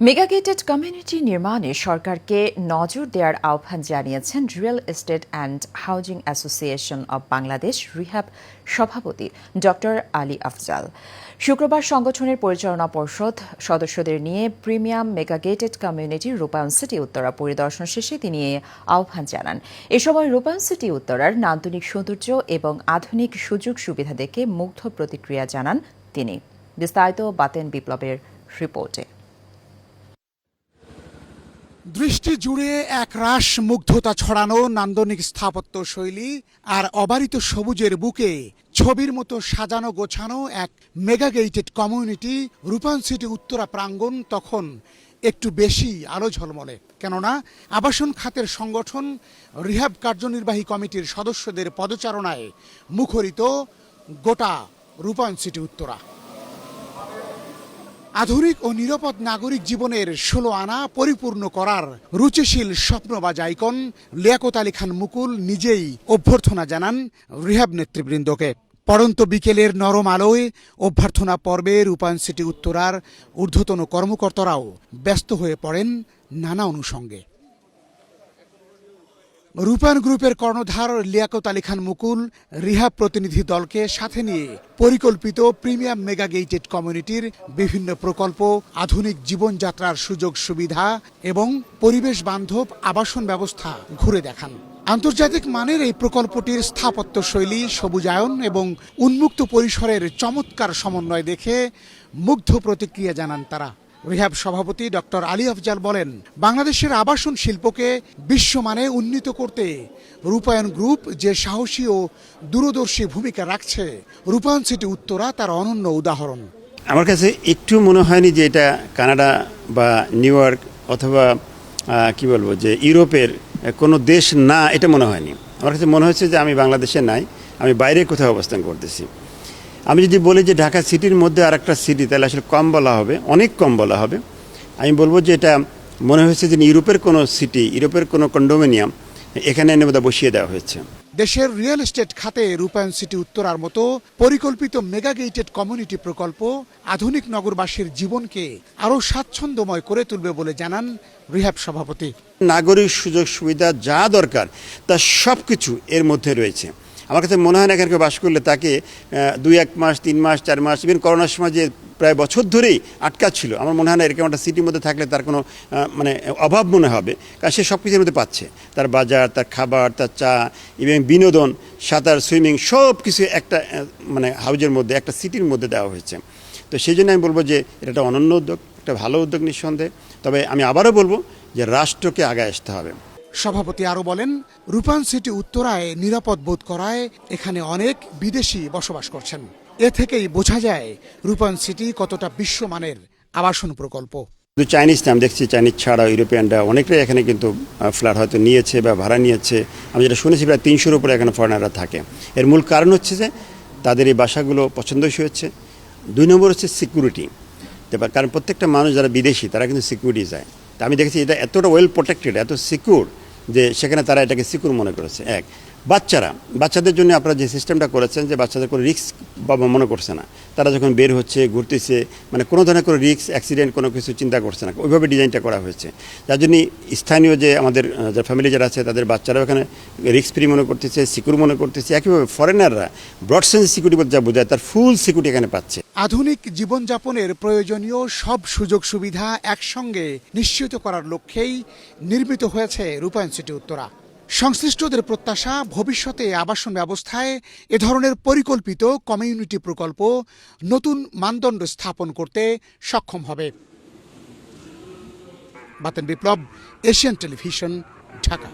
মেগাগেটেড community নির্মাণে সরকারকে নজর দেওয়ার আহ্বান জানিয়েছেন real estate and housing association of Bangladesh rehab সভাপতি ডক্টর আলী আফজাল। শুক্রবার সংগঠনের পরিচালনা পর্ষদ সদস্যদের নিয়ে প্রিমিয়াম মেগাগেটেড কমিউনিটি রূপায়ণ সিটি উত্তরা পরিদর্শন শেষে তিনি এই আহ্বান জানান। এ সময় রূপায়ণ সিটি উত্তরার নান্দনিক সৌন্দর্য এবং আধুনিক সুযোগ সুবিধা দেখে মুগ্ধ প্রতিক্রিয়া জানান তিনি। বিস্তারিত বাতেন বিপ্লবের রিপোর্টে। দৃষ্টি জুড়ে একরাশ মুগ্ধতা ছড়ানো নান্দনিক স্থাপত্য শৈলী আর অবারিত সবুজের বুকে ছবির মতো সাজানো গোছানো এক মেগাগেটেড কমিউনিটি রূপায়ণ সিটি উত্তরা প্রাঙ্গণ তখন একটু বেশি আলো ঝলমলে। কেননা আবাসন খাতের সংগঠন রিহ্যাব কার্যনির্বাহী কমিটির সদস্যদের পদচারণায় মুখরিত গোটা রূপায়ণ সিটি উত্তরা। আধুনিক ও নিরাপদ নাগরিক জীবনের ১৬ আনা পরিপূর্ণ করার রুচিশীল স্বপ্নবাজ আইকন লিয়াকত আলী খান মুকুল নিজেই অভ্যর্থনা জানান রিহ্যাব নেতৃবৃন্দকে। পড়ন্ত বিকেলের নরম আলোয় অভ্যর্থনা পর্বে রূপায়ণ সিটি উত্তরার ঊর্ধ্বতন কর্মকর্তারাও ব্যস্ত হয়ে পড়েন নানা অনুষঙ্গে। রূপায়ণ গ্রুপের কর্ণধার লিয়াকত আলী খান মুকুল রিহ্যাব প্রতিনিধি দলকে সাথে নিয়ে পরিকল্পিত প্রিমিয়াম মেগাগেটেড কমিউনিটির বিভিন্ন প্রকল্প, আধুনিক জীবনযাত্রার সুযোগ সুবিধা এবং পরিবেশ বান্ধব আবাসন ব্যবস্থা ঘুরে দেখান। আন্তর্জাতিক মানের এই প্রকল্পটির স্থাপত্য শৈলী, সবুজায়ন এবং উন্মুক্ত পরিসরের চমৎকার সমন্বয় দেখে মুগ্ধ প্রতিক্রিয়া জানান তারা। রিহ্যাব সভাপতি ডক্টর আলী আফজাল বলেন, বাংলাদেশের আবাসন শিল্পকে বিশ্বমানে উন্নীত করতে রূপায়ণ গ্রুপ যে সাহসী ও দূরদর্শী ভূমিকা রাখছে, রূপায়ণ সিটি উত্তরা তার অনন্য উদাহরণ। আমার কাছে একটু মনে হয়নি যে এটা কানাডা বা নিউ ইয়র্ক অথবা কি বলবো যে ইউরোপের কোনো দেশ না, এটা মনে হয়নি। আমার কাছে মনে হচ্ছে যে আমি বাংলাদেশে নাই, আমি বাইরে কোথাও অবস্থান করতেছি। আমি যদি বলি যে ঢাকা সিটির মধ্যে আর একটা সিটি, তাহলে আসলে কম বলা হবে, অনেক কম বলা হবে। আমি বলবো যে এটা মনে হয়েছে যে ইউরোপের কোনো সিটি, ইউরোপের কোনো কন্ডোমিনিয়াম এখানে এনে বোধহয় বসিয়ে দেওয়া হয়েছে। দেশের রিয়েল এস্টেট খাতে রূপায়ণ সিটি উত্তরার মতো পরিকল্পিত মেগাগেটেড কমিউনিটি প্রকল্প আধুনিক নগরবাসীর জীবনকে আরও স্বাচ্ছন্দ্যময় করে তুলবে বলে জানান রিহ্যাব সভাপতি। নাগরিক সুযোগ সুবিধা যা দরকার তা সব কিছু এর মধ্যে রয়েছে। আমার কাছে মনে হয় না এখানে বাস করলে তাকে ২-১ মাস, ৩ মাস, ৪ মাস, ইভেন করোনার সময় যে প্রায় বছর ধরেই আটকা ছিল, আমার মনে হয় না এরকম একটা সিটির মধ্যে থাকলে তার কোনো অভাব মনে হবে, কারণ সে সব কিছুর মধ্যে পাচ্ছে। তার বাজার, তার খাবার, তার চা, ইভেন বিনোদন, সাঁতার, সুইমিং সব কিছু একটা হাউজের মধ্যে, একটা সিটির মধ্যে দেওয়া হয়েছে। তো সেই জন্য আমি বলবো যে এটা একটা অনন্য উদ্যোগ, একটা ভালো উদ্যোগ নিঃসন্দেহে। তবে আমি আবারও বলবো যে রাষ্ট্রকে আগে আসতে হবে। সভাপতি আরও বলেন, রূপায়ণ সিটি উত্তরায় নিরাপদ বোধ করায় এখানে অনেক বিদেশি বসবাস করছেন। এ থেকেই বোঝা যায় রূপায়ণ সিটি কতটা বিশ্বমানের আবাসন প্রকল্প। শুধু চাইনিজ না, আমি দেখছি চাইনিজ ছাড়াও ইউরোপিয়ানরা অনেকটাই এখানে কিন্তু ফ্ল্যাট হয়তো নিয়েছে বা ভাড়া নিয়েছে। আমি যেটা শুনেছি প্রায় ৩০০-র উপরে এখানে ফরেনাররা থাকে। এর মূল কারণ হচ্ছে যে তাদের এই বাসাগুলো পছন্দসই হচ্ছে। ২ নম্বর হচ্ছে সিকিউরিটি, কারণ প্রত্যেকটা মানুষ যারা বিদেশি তারা কিন্তু সিকিউরিটি যায়। তা আমি দেখেছি এটা এতটা ওয়েল প্রোটেক্টেড, এত সিকিউর যে সেখানে তারা এটাকে সিকিউর মনে করেছে। এক, বাচ্চাদের জন্য আপনারা যে সিস্টেমটা করেছেন যে বাচ্চাদের কোনো রিস্ক বাবা মনে করছে না, তারা যখন বের হচ্ছে, ঘুরতেছে, কোনো ধরনের কোনো রিস্ক, অ্যাক্সিডেন্ট কোনো কিছু চিন্তা করছে না, ওইভাবে ডিজাইনটা করা হয়েছে। যার জন্য স্থানীয় যে আমাদের যারা ফ্যামিলি যারা আছে তাদের বাচ্চারাও এখানে রিস্ক ফ্রি মনে করতেছে, সিকিউর মনে করতেছে। একইভাবে ফরেনাররা ব্রড সেন্স সিকিউরিটি বলতে যা বোঝায় তার ফুল সিকিউরিটি এখানে পাচ্ছে। আধুনিক জীবনযাপনের প্রয়োজনীয় সব সুযোগ সুবিধা একসঙ্গে নিশ্চিত করার লক্ষ্যেই নির্মিত হয়েছে রূপায়ণ সিটি উত্তরা। সংশ্লিষ্টদের প্রত্যাশা, ভবিষ্যতে আবাসন ব্যবস্থায় এ ধরনের পরিকল্পিত কমিউনিটি প্রকল্প নতুন মানদণ্ড স্থাপন করতে সক্ষম হবে। বাতেন বিপ্লব, এশিয়ান টেলিভিশন, ঢাকা।